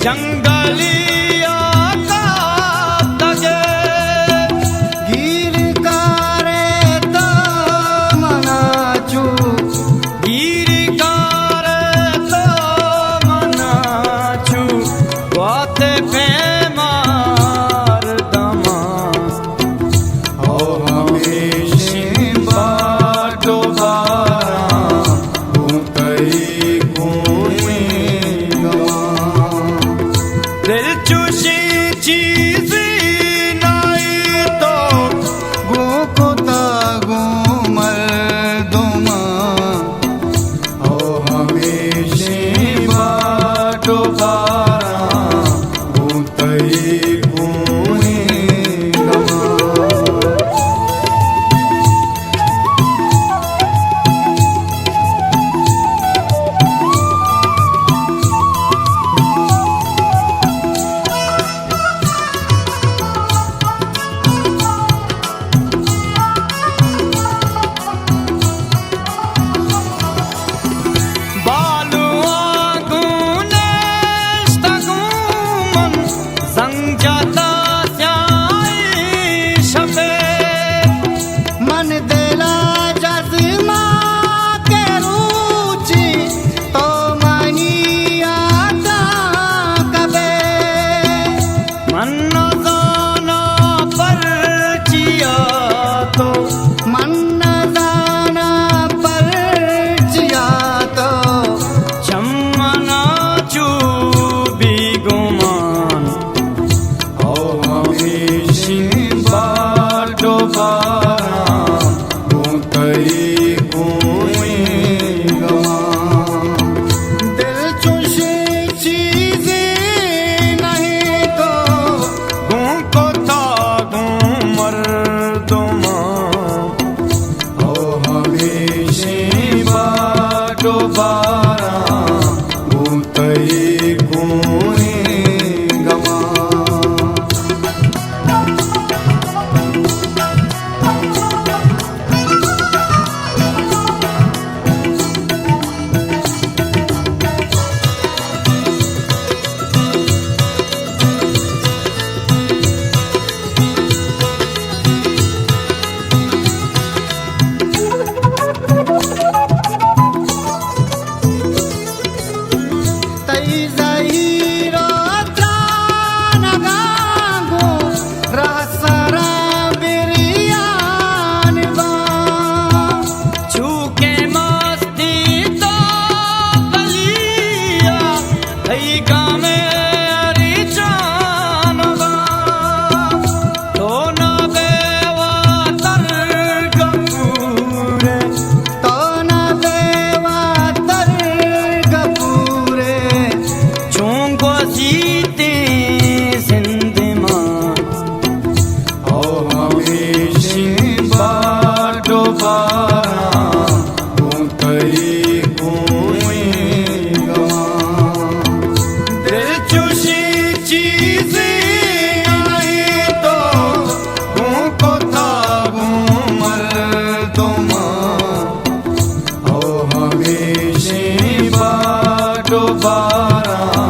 जंगलिया का तगे गिर करे तो मनाचू गिर करे तो मनाचू वाते पे मार दमा ओ हमेशा बाटो बारा भूतई कोई दिल चुशी चीज नहीं तो गो को तागो मर्दोमा ओ हमेशा बाटो बारा भूतई कोई गमा मन देला जज़्मा के रुचि तो मनिया कबे मन जाना पर जिया तो मन दाना पर जिया तो चमना चूबी गुमान ओ हमेशा बाटो बारा भूतई कोई गमा दिल चुशी चीज नहीं तो गूं को तागूं मर्दोमा ओ हमेशा बाटो बारा भूतई कोई गमा तई ज़हीरो त्रान गांगो रसरा बिरियान बा छूके मस्ती तो बलिया हई गामे अरी जानवा तो न बेवा तर गपूरे तो न देवा तर गपूरे चूंको जीते जिंदमा ओ हमेशा बाटो बारा भूतई कोई गमा दिल चुशी चीज नहीं तो गूं को तागूं मर्दोमा ओ हमेशा बाटो बारा